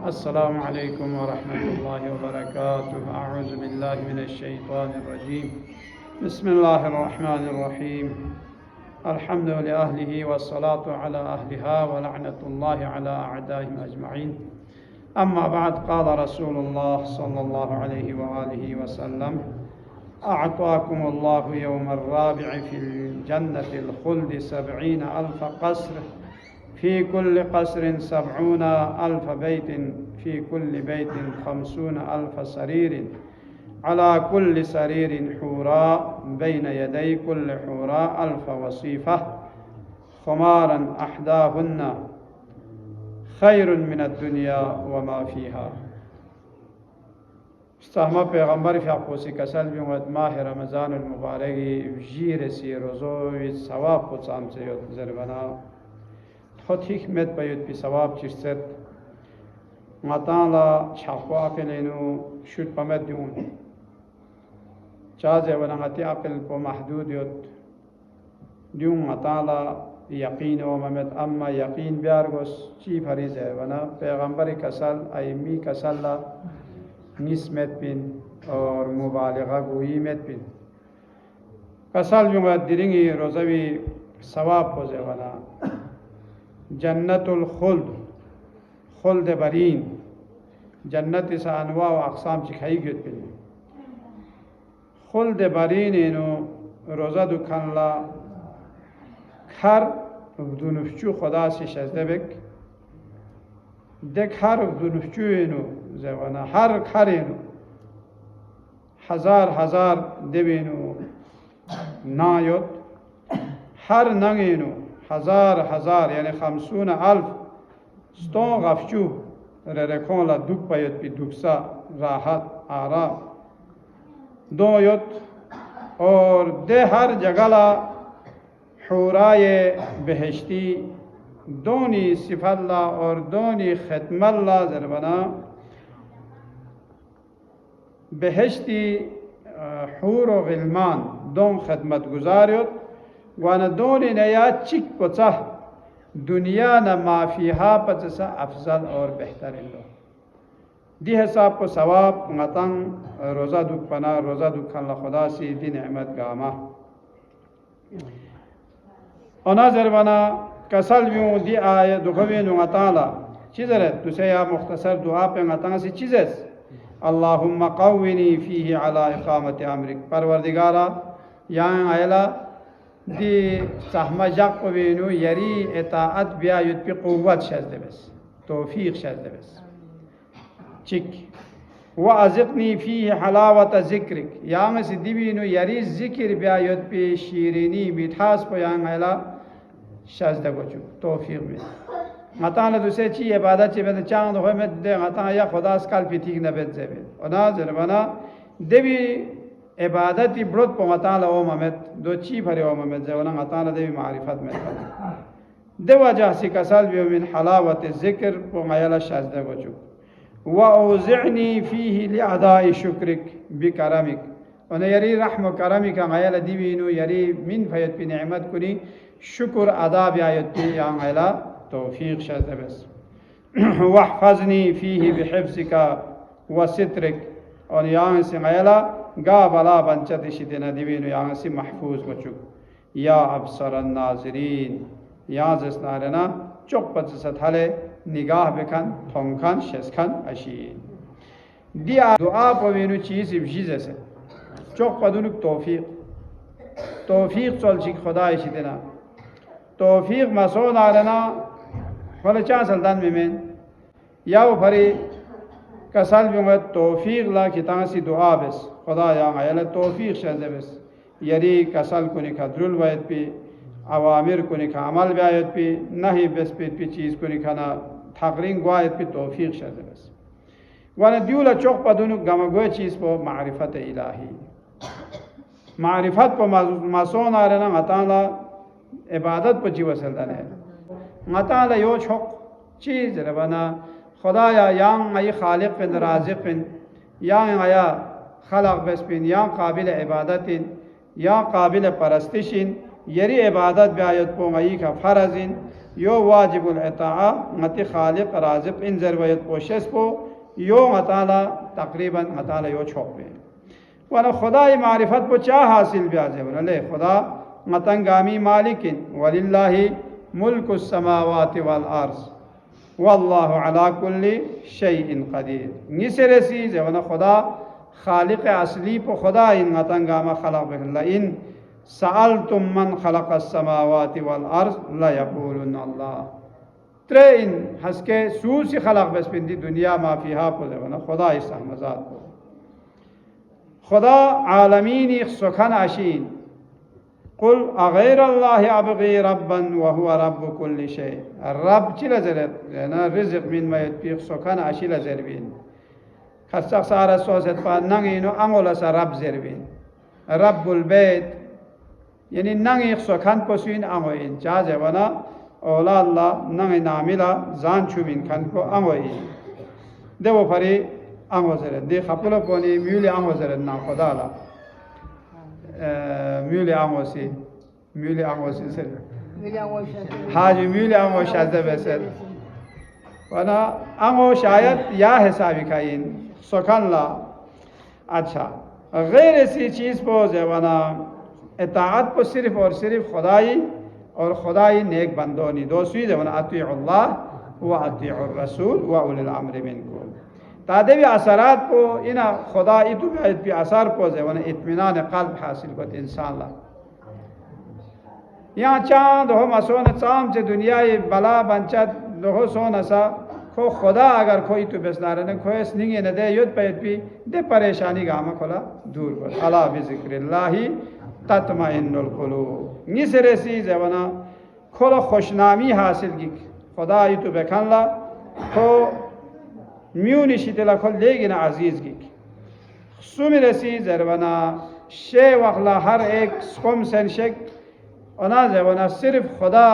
अस्सलामु अलैकुम वरहमतुल्लाहि वबरकातुहू। अऊज़ु बिल्लाहि मिनश्शैतानिर्रजीम। बिस्मिल्लाहिर्रहमानिर्रहीम। अल्हम्दु लिअहलिही वस्सलातु अला अहलिहा व लअनतुल्लाहि अला अअदाइहिम अजमईन। अम्मा बाद क़ाल रसूलुल्लाह सल्लल्लाहु अलैहि व आलिहि वसल्लम अअताकुमुल्लाहु यौमर राबिअ फिल जन्नतिल खुल्द सबईन अल्फ क़स्र फ़ी कुल्लि क़स्रिन सबऊन अल्फ बैतिन फ़ी कुल्लि बैतिन खमसून अल्फ सरीरिन अला कुल्लि सरीरिन हूरा बैन यदै कुल्लि हूरा अल्फ वसीफ़ा खुमारन अहदाहुन्न खैरुन मिनद दुनिया व मा फ़ीहा। Stahma पैगम्बर फ़ाक़ोसी कसल भी माह रमज़ानुल मुबारकी वीर सी रोज़ो सवाब को चाम से ज़रबना खुद हिकमत पयुत भी सवाब चिस्सत माताला छाको अकेलेनु शुट पमत दून चाज़े वनगति अकल को महदूद युत दून माताला यकीन व ममत अम्मा यकीन ब्यार गोस ची फरीज़ है वना पैगम्बर कसल आयमी कसल्ला निस्मत बिन और मुबालिगा गोई मत बिन कसल जुमा दिरिंगी रोज़वी सवाब को ज़ेवना जन्नतुल खुल्द खुल्द बरीन जन्नत इसा अनवा व अक़साम चिखाई गित बिन खुल्द बरीन इनो रोज़ा दुखनला खर दुनुफ्चु खुदा से शज़दबक देख हर दुनुफ्चु इनो ज़वाना हर खर इनो हजार हजार देवेनो नायुत हर नंग इनो हजार हजार यानी खमसून अल्फ स्तो गफ्चू रखोला दुख पयुत भी दुखसा राहत आराम दो युत और दे हर जगला हुराए बहश्ती दोनी सिफल्ला और दोनी खत्मल्ला ज़रबना बहश्ती हूर व गिलमान दोन खदमत गुजारियत वाना दोनी नया चिक पचा दुनिया न माफिहा पचसा अफजल और बेहतर लो दी हिसाब को सवाब मतंग रोज़ा दुख पना रोज़ा दुखन खुदा सी दी नेमत गामा ओना ज़रबना कसल यूँ दी आय दुखवी नुताला चीज़र तुसे या मुख्तसर दुआ पे मतंग सी चीज़ेस अल्लाहुम्मा क़व्विनी फ़ीही अला इक़ामति अम्रिक परवरदिगारा यहाँ आयला दी सहमा जक पवेनु यरी इताअत बिया युत पे क़ुव्वत शज़दबस तौफ़ीक़ शज़दबस चिक व अज़िक़नी फ़ीही हलावत ज़िक्रिक यहाँ से दिवीनु यरी ज़िक्र बिया युत पे शीरीनी मिठास पे यहाँ आयला शज़दबचु तौफ़ीक़ में मताना दूसरे ची इबादत ची बेद चांद हो में दे मता या खुदा स्काल पिथिक न बेद जेबे ओना ज़रबना देवी इबादत ही ब्रोत पो मताला ओ ममेत दो ची भरे ओ ममेत जेवना मताला देवी मारिफत में देवा जासी कसल भी मिन हलावत ज़िक्र पो मायला शाज़दा वजू व औज़िअनी फ़ीही लिअदाई शुक्रिक बिकरमिक ओने यरी रहम करमिक मायला दिवी नु यरी मिन फयत भी नेमत कुनी शुक्र अदा बियायत भी या मायला तौफ़ीक़ शज़दबस वहफ़ज़नी फ़ीही बिहिफ़्ज़िका व सित्रिक और यहाँ से गयला गा बला बंचत शिदना दिवीनु यहाँ से महफूज बचुक या अबसरन नाज़रीन यहाँ जसनारना चुप पच सथले निगाह बेखन थोंखन शेसखन अशीन दिया दुआ पवेनु चीज़ इब्जी जैसे चुप पदुनुक तौफ़ीक़ चल चिक खुदा शिदना तौफ़ीक़ मसोद आलना फल चा सल्तान में या वो फरी कसल भी तौफ़ीक़ ला कितां सी दुआ बस खुदा या आयल तौफ़ीक़ शज़ बस यरी कसल को निखा द्रुल वैद पे अवामिर को निखा अमल व्यायत पे नहीं बस पे चीज़ को निखा ना थाकरिंग वायद पे तौफ़ीक़ शज़ बस वाना दियुला चौक पदुनु गमगो चीज़ पर मारिफत इलाही मारिफत पर मासून आ रहा मताला इबादत पर जीव सल्तान है मताला यो छोक चीज़ रबना खुदाया यांग आई खालिक बिन राज़िक़ बिन यांग आया खलक बस बिन या काबिल इबादतिन या काबिल परस्तिशिन यरी इबादत ब्यायत पो मई का फ़रज़िन यो वाजिबुल इताअ मति खालिक राज़िक इन ज़रवयत पोशेस पो यो मताला तकरीबन मताला यो छोक में वना खुदा मारिफत को चा हासिल ब्याजे वनले खुदा मतंगामी मालिकिन वलिल्लाहि मुल्कुस समावाति वल अर्ज़ वल्लाहु अला कुल्ली शैइन क़दीर निसरसी जवना खुदा खालिक असली पो खुदा इन मतंगामा खलक बिल्ला इन सअलतुम मन खलक़स समावाति वल अर्ज़ ला यक़ूलुन अल्लाह त्रे इन हसके सूसी खलक बस पिंदी दुनिया माफिहा पो जवना खुदा इस अहमजात पो खुदा आलमीन एक सुखन आशीन कुल अगैर अल्लाह अबगी रब्बन व हुवा रब्बु कुल्ली शै रब चिला जरत ना रिज़्क़ मिन मयत पी सुखन आशीला जरबिन खस्सा सारा सोसत पा नंगिनो अंगोला सा रब जरबिन रब्बुल बैत यानी नंग एक सुखन पोसिन अंगोइन चा जवना औला अल्लाह नंग नामिला जान छुबिन खन को अंगोइन देवो फरी अंगो जरत दे खपुला पोनी म्यूले अंगो जरत ना खुदा ला म्यूले अंगो सी सर हाँ जी म्यूले अंगो शाज़ बेसर वना अंगो शायद या हिसाबी का इन सुखन ला अच्छा गैर ऐसी चीज़ पो जवना इताअत को सिर्फ और सिर्फ खुदाई नेक बंदोनी दोस्ती जवना अतीउल्लाह व अतीउर रसूल व उलिल अम्रि मिनकुम तादेवी असरात को इना खुदा इतु भी असर को जवना इत्मीनान क़ल्ब हासिल को इंसान ला यहाँ चांद हो मसोन चाम से दुनिया बला बंचत लोहो सोन असा खो खुदा अगर कोई तो बेसनारे ने खोए स्निंगे न दे युद्ध पैद भी दे परेशानी गामा खोला दूर कर अला बिज़िक्रिल्लाहि तत्मइन्नुल क़ुलूब निसरसी जवना खोलो खुशनामी हासिल की खुदा इतु बेखनला खो म्यूनी शितला खोल लेगी ना अजीज की सुमिरसी जरवना शे वखला हर एक स्कोम सेन शेक ओना जवना सिर्फ खुदा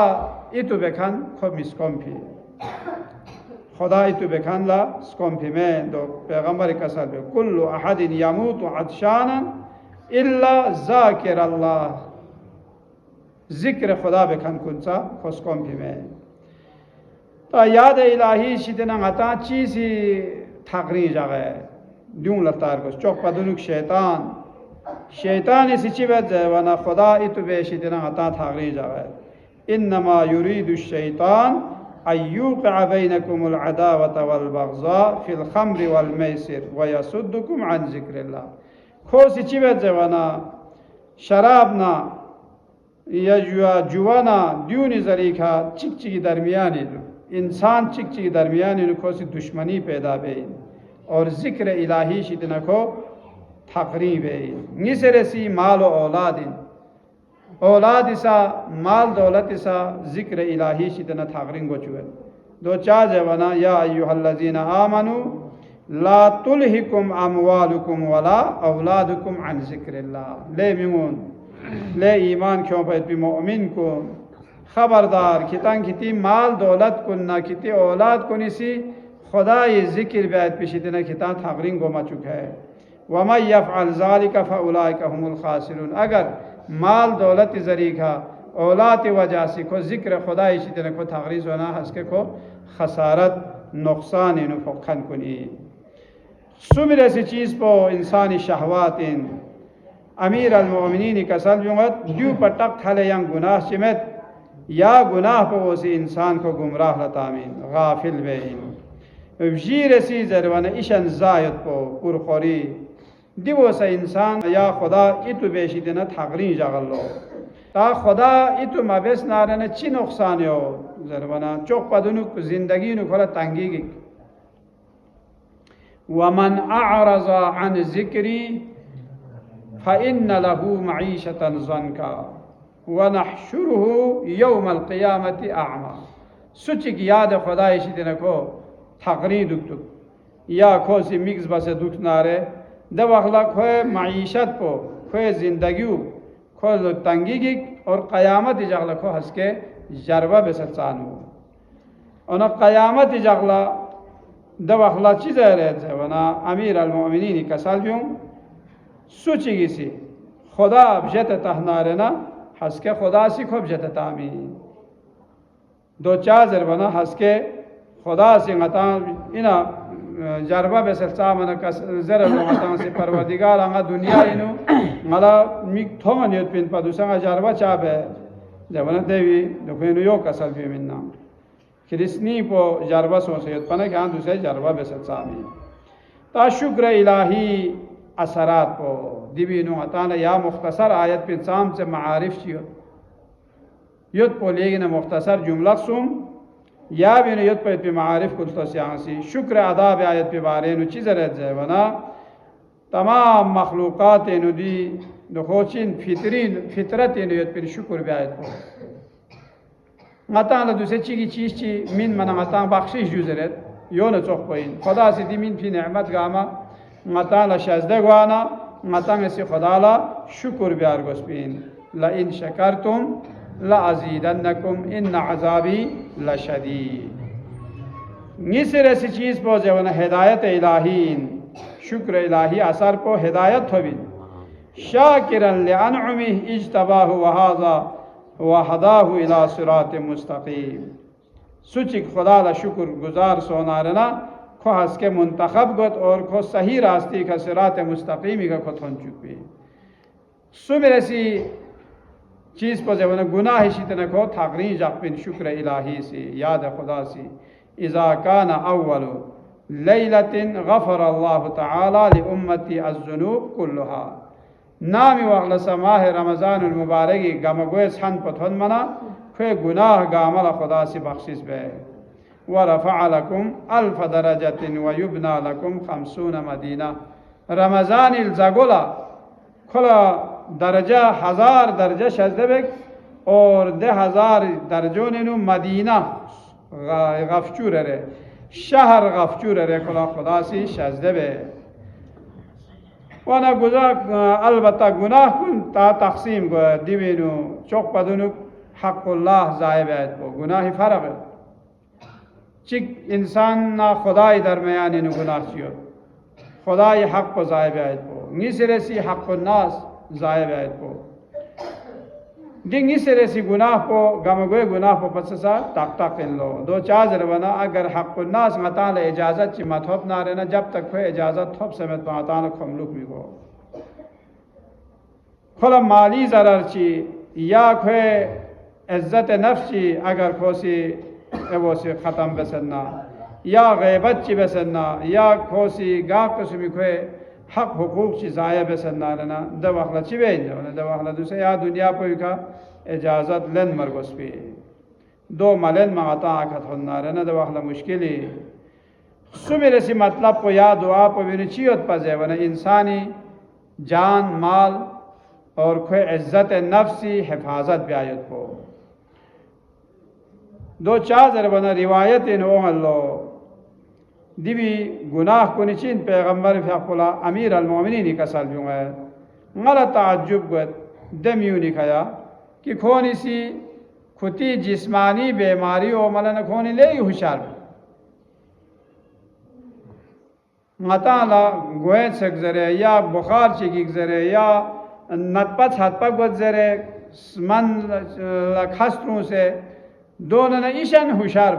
इतु बेखन खो मिसकोम भी खुदा इतु बेखन ला स्कोम भी में दो पैगंबर कसर बे कुल्लु अहदिन यमूतु अत्शानन इल्ला ज़ाकिर अल्लाह ज़िक्र खुदा बेखन कुंसा खुशकोम भी में तो याद इलाही शिदना गता चीज़ी थाकरी जगह दूं लतार को चौक पदुनुक शैतान इसी चिबत जवाना खुदा इतु बे शिदना गता थाकरी जगह इन्नमा युरीदु शैतान अय्युक़अ बैनकुमुल अदावत वल बग़ज़ा फिल खम्रि वल मैसिर व यसुद्दुकुम अन ज़िक्रिल्लाह खोसी चिबत जवाना शराब ना या जुआना द्यूनी जरीखा चिक चिकी दरमियानी इंसान चिक चिकी दरमियानी खोसी दुश्मनी पैदा बेन और ज़िक्र इलाही शिदना को थाकरी बेन निसरसी माल व औलाद इसा माल दौलत इसा ज़िक्र इलाही शिदना थाकरिंग को चुए दो चार जवाना या अय्युहल्लज़ीना आमनु ला तुल्हिकुम अमवालुकुम वला औलादुकुम अन ज़िक्रिल्लाह ले मिंगुन ले ईमान क्यों पे मोमिन को खबरदार कितन किती माल दौलत कुन्ना किती औलाद कुनिसी खुदा ये ज़िक्र बैत पिशितना किता थाकरिंग को मचुक है वमा यफ़अल ज़ालिका फ़उलाइका हुमुल खासिरून अगर माल दौलत ज़रीका औलाद वजह से को ज़िक्र खुदा इशितना को थाकरीज़ वना हस्के को खसारत नुकसान इन फ़खन कुनी सुमिर ऐसी चीज़ पो इंसानी शहवात इन अमीर अल-मोमिनीन कसल जुंगत द्यू पटक थले यंग गुनाह चिमत या गुनाह पर वो सी इंसान को गुमराह लतामीन गाफिल बेइन जीर ऐसी जरवाना इशन जायद पो पुरखोरी दिवो से इंसान या खुदा इतु बेशी देना थाकरी जगल लो ता खुदा इतु मबेस नारने ची नुकसान हो जरवाना चौक पदुनु जिंदगी नु खोला तंगी की वमन अअरज़ा अन ज़िक्री फ़इन्न लहू मईशतन ज़न्का वनहशुरुहु यौमल क़ियामति अअमा सुच की याद खुदा इसी दिन को थाकरी दुख दुख या खो सी मिक्स बसे दुख नारे दब अखला खोए मईशत पो खोए ज़िंदगी खो तंगी की और क़यामत जगला खो हंस के जरबा बेसचान हो और क़यामत जगला दब अखला चीज़ रहे वना अमीर अल-मोमिनीन कसल भी सोची गिसी खुदा अबजत तहनारे ना हंस के खुदा सी खूब जत तामी दो चार जरबना हंस के खुदा से गता इना जरबा बेसलसा मन कस जर गता से परवरदिगार आंगा दुनिया इनु मला मिक थोंगा नियत पिन पदुसंगा जरबा चाबे जबना देवी दुखेनु यो कसल भी मिन्ना क्रिस्नी पो जरबा सोसयत पने क्या दूसरे जरबा बेसलसा में ता शुक्र इलाही असरात पो दिबीनु अताना या मुख्तसर आयत पिन साम से मारिफ चियो युद्ध पो लेगी ना मुख्तसर जुमला सुम या भी युद्ध पे मारिफ कुल तो सियासी शुक्र अदा बे आयत पे बारे नु चीज़ रहत जाए वना तमाम मखलूक़ात नुदी दखोचिन फितरत युद्ध पे शुक्र बे आयत पो मतान दूसरे चीज़ ची मिन मना मतान बख्शिश जुजरत यो न चौक पइन खुदा से दी मिन फी नेमत गामा मतान शजदे गुआना मतान से खुदा ला शुक्र ब्यार गोस्पिन ला इन शकरतुम ला अज़ीदन्नकुम इन अज़ाबी ला शदीद निसर ऐसी चीज़ पो जवन हिदायत इलाहीन शुक्र इलाही असर पो हिदायत हो बिन शाकिरन लिअनउमिह इज्तबाहु वहाज़ा वहदाहु इला सिरात मुस्तकीम सुचिक खुदा ला शुक्र गुजार सोनारना खो हस के मुंतखब गत और खो सही रास्ते का सिरात मुस्तकीम का खो थन चुकी सुबह ऐसी चीज़ पर जब गुनाह शितन को थाकरी जापिन शुक्र इलाही से याद खुदा से इज़ा कान अव्वल लैलतिन गफ़र अल्लाह तआला लि उम्मती अज़्ज़ुनूब कुल्लुहा नामी वक़्ल समाह रमज़ानुल मुबारक गमगोए सन पथन मना खे गुनाह गामला खुदा से बख्शिश बे व रफ़अ लकुम अल्फ दरजतिन व युबना लकुम खमसून मदीना रमज़ानिल ज़गुला खुला दर्जा 1000 दर्जा शजदबेक और 10,000 दर्जों ने नु मदीना गफचूर रे शहर गफचूर रे खुदा से शजदबे वाना गुजा अलबत्ता गुनाह कुन ता तकसीम को दिवेनु चौक पदुनु हक़ुल्लाह ज़ायबैत को गुनाह फर्क है चिक इंसान ना खुदाई दरमियान नु गुनाह चियो खुदाई हक़ को ज़ायबैत को निसरे सी हक़ुन्नास ज़ायबैत को दिंगी से सी गुनाह को गमगोए गुनाह को पससा ताक ताक इन लो दो चार जरबना अगर हक़ुन्नास मताल इजाज़त ची मथोप ना रहना जब तक कोई इजाज़त थोप समेत मताल खमलुक भी को खुला माली ज़रर ची या कोई इज़्ज़त नफ्स ची अगर खोसी वो से ख़त्म बसन्ना या ग़ैबत ची बसन्ना या खोसी गा कसमी कोई हक हुकूक ची ज़ाया बसन्ना रहना दवाखला ची बेन जाओ दवाखला दूसरे या दुनिया पर का इजाज़त लेन मरगोस पे दो मलन माता आखत होना रहना दवाखला मुश्किल सुमेरे से मतलब को या दुआ पर भी निचियत पजे वरना इंसानी जान माल और कोई इज़्ज़त नफ्सी हिफाजत ब्यायत को दो चार जरबना रिवायत इन अल्लाह दिवी गुनाह को निचिन पैगंबर फ़िक़ुल्ला अमीर अल-मोमिनीन का साल भी है मला ताज्जुब गत दमियों निकाया कि खोनी सी खुती जिस्मानी बीमारी और मलन खोनी ले ही होशियार मताला गोए सगजरे या बुखार चिकिक जरे या नतपत हतपक गजरे मन खस्तरों से दोनों ने ईशन होशियार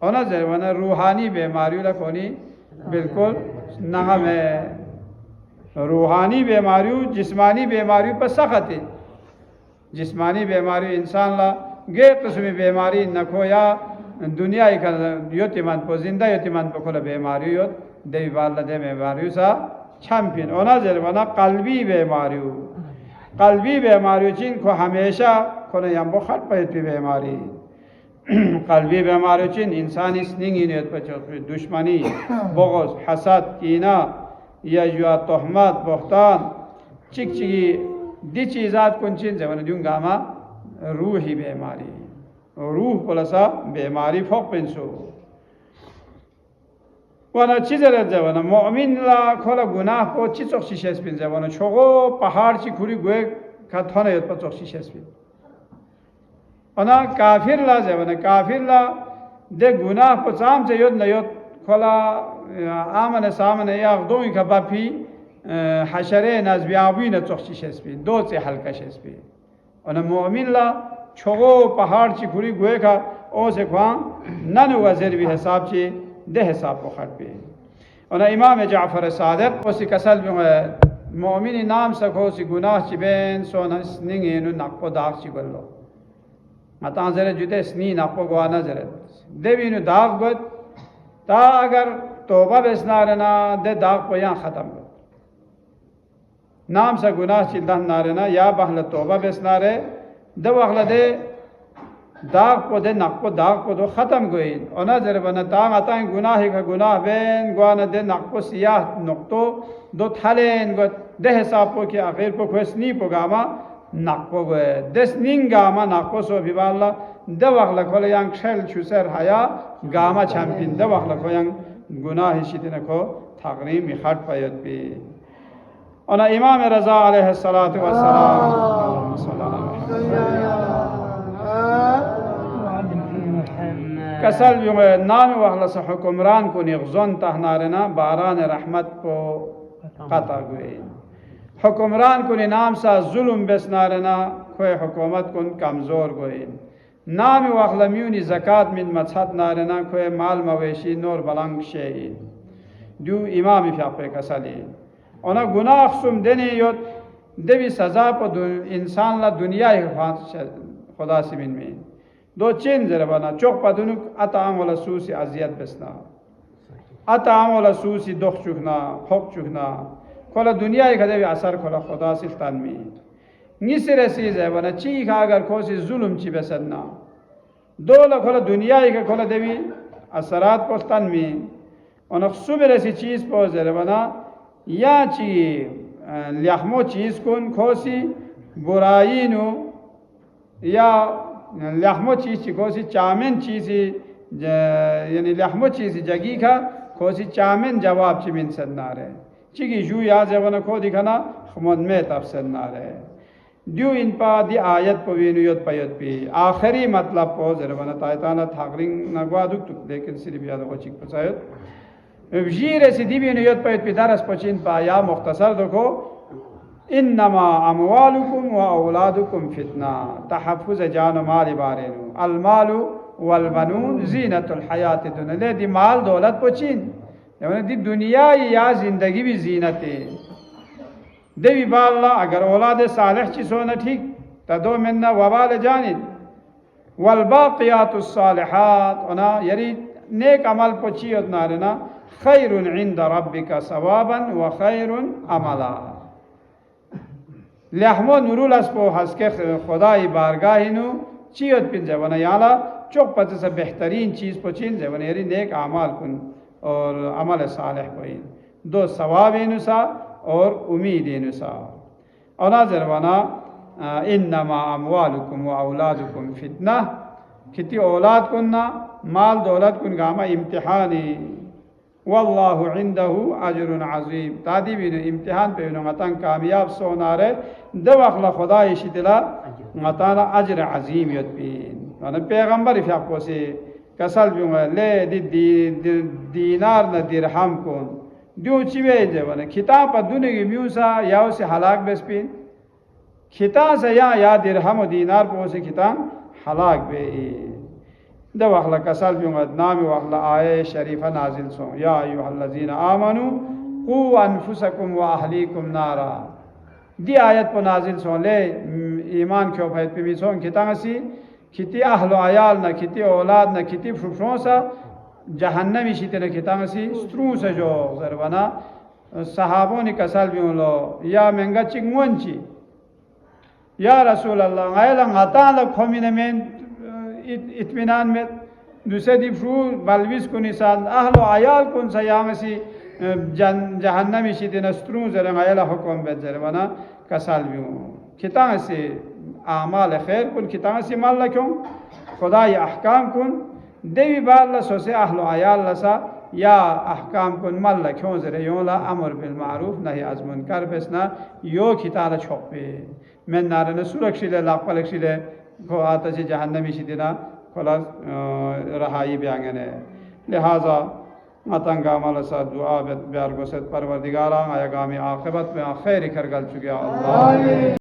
और ना जरवना रूहानी बीमारियों ला कोनी बिल्कुल नगम है रूहानी बीमारियों जिस्मानी बीमारियों पर सख्त है जिस्मानी बीमारी इंसान ला गे किस्म बीमारी न खोया दुनिया का योतिमान पर जिंदा योतिमान पर खोला बीमारी योत देवी वाला दे बीमारियों सा चैंपियन और ना जरवना कल्बी बीमारियों जिनको हमेशा खोने यहाँ बहुत पहले बीमारी कल्बी बीमारी चिन इंसानी स्निंगिनियत पर चौथी दुश्मनी बग़ज़ हसद कीना या जुआ तोहमत बख्तान चिक चिकी दी चीज़ात कुंचिन जवन दूँगा मा रूही बीमारी रूह पलसा बीमारी फोक पेंसो वाना चीज़र जवन मोमिन ला खोला गुनाह को चिचोक शीशेस पिन जवन छोगो पहाड़ ची खुरी गुए का थोने यत पर चोक शीशेस पिन अना काफिर ला जवन काफिर ला दे गुनाह पचाम से योद न योद खोला आमने सामने या दो ही कबाफी हशरे नज़बियावी न चोक्षी शेस्पी दो से हल्का शेस्पी अना मोमिन ला छोगो पहाड़ चिखुरी गुए का ओ से ख्वां नन वज़र भी हिसाब ची दे हिसाब को खट पे और इमाम जाफर सादिक ओसी कसल मोमिनी नाम सको सी गुनाह ची बेन सोना स्निंगे नु नक्को दाग ची गल्लो मता जरे जुते स्नी नक्को गवाना जरे देवी नु दाग गत ता अगर तौबा बेसनारना दे दाग को यहाँ खत्म गत नाम सा गुनाह ची दह नारना या बहल तौबा बेसनारे दे वखला दे दाग को दे नक्को दाग को दो खत्म गई ओना जरे बना तांग अतांग गुनाह का गुनाह बेन गवाना दे नक्को सियाह नक्तो दो थालेन गत दे हिसाब को कि आखिर को खुशनी को गामा नक्को गए दस निंग गामा नक्को सो बिवाला दे वखला खोले यांग शेल छुसर हया गामा चैंपियन दे वखला को यांग गुनाह हिशितने को थागरीम मिखाट पायत पे ओना इमाम रज़ा अलैहिस्सलातु वस्सलाम कसल नाम वखला से हुक्मरान को निगज़न तहनारना बारान रहमत को कता गए हुक्मरान को नाम सा जुल्म बेसनारना खोए हुकूमत कुन कमज़ोर गए नाम वखला म्यूनी ज़कात मिन मछत नारना खोए माल मवेशी नूर बलंग शेइन दू इमाम फ्यापे कसली ओना गुनाह सुम देने योत देवी सजा पर इंसान ला दुनिया खुदा से मिन में दो चीन जरा बना चौक पदुनुक अताम वाला सूसी अजियत बेसना अताम वाला सूसी दुख चुकना खोक चुकना खोला दुनिया एक देवी असर खोला खुदा से तन में निसर चीज है बना चीख अगर खोसी जुल्म ची बेसना दो ला खोला दुनिया एक खोला देवी असरात पोस्तन में और सुबह ऐसी चीज पहुँच जरा बना या ची लहमो चीज कौन खोसी बुराई नु या लहमो चीज खोसी चामिन चीज़ी यानी लहमो चीज़ी जगी का खोसी चामिन जवाब चिमिन सन्नारे चिकी जू या जवाना खो दिखाना खमन में तब सन्नारे द्यू इन पा दी आयत को विनुयत पयत पे आखिरी मतलब को जरवाना तायताना थागरिंग नगवादुक तुक लेकिन सिर्फ याद को चिक पचायत जीर ऐसी दी विनुयत पयत पे दरस पचिन पा या मुख्तसर देखो इन्नमा अमवालुकुम व औलादुकुम फितना तहफ़्फ़ुज़ जान माल बारेनु अलमालु वल बनून ज़ीनतुल हयात दुनिया ले दी माल दौलत पचिन यानी दी दुनिया या जिंदगी भी ज़ीनत है देवी बाल्ला अगर औलाद सालिह चीज़ों न ठीक तदो मिन्ना वबाल जानिद वल बाक़ियातुस सालिहात ओना यरी नेक अमल पची और नारना खैरुन इंद रब्बिका सवाबन व खैरुन अमला लहमो नुरुल अस्पो हस्के खुदाई बारगाहिनु चीयत पिन जवाना याला चौक पचे से बेहतरीन चीज़ पचिन जवाना यरी नेक अमाल कुन और अमल सालिह कोइन दो सवाब इनुसा और उम्मीद इनुसा और जरवाना इन्नमा अमवालुकुम व औलादुकुम फितना किती औलाद कुन्ना माल दौलत कुन गामा इम्तिहानी वल्लाहु इंदहु अजरुन अज़ीम तादी भी इम्तिहान पे मतन कामयाब सोनारे दवखला खुदा इशितला मताना अजर अज़ीम यतबीन अन पैगंबर फ्याको से कसल भी ले दीनार न दिरहम कोन द्यू चिवे जवन खिताब दुने की म्यूसा याव से हलाक बेस्पिन खिता से या दिरहम दीनार पो से खितान हलाक बे दवखला कसल भी नाम वखला आए शरीफा नाजिल सो या अय्युहल्लज़ीना आमनु qu अनफुसकुम व अहलीकुम नारा दी आयत पर नाजिल सो ले ईमान क्यों भाई पे मिसों खितांसी खिती अहलो आयाल न खिती औलाद न खिती फुफरोसा जहन्नमी शीते न खितांसी स्त्रू से जो जरवाना सहाबों ने कसल भी लो या महंगा चिंगवंची या रसूल अल्लाह आयला ngata la khomine men इत्मीनान में दूसरे दी फ्रू बालविस को निशान अहलो आयाल कौन सा यामसी जहन्नमी शीते न स्त्रू जरंग आयला हुक्म बेद जरवाना कसल भी खितां से आमाल खैर कुन खितां से माल क्यों खुदा या अहकाम कुन देवी बाल सोसे अहलो आयाल लसा या अहकाम कुन माल क्यों जरे योला अमर बिल मारूफ नहीं अज़ मुनकर बेसना यो खिताला छोपे मैं नारन सुरक्षिले लापलक्षिले को आता से जहन्नमी शीदिना खोला रहाई ब्यांगने लिहाजा मतंगा मलसा दुआ बेर गोसत परवरदिगारा आया गामी आखिरत में खैर कर गल चुके अल्लाह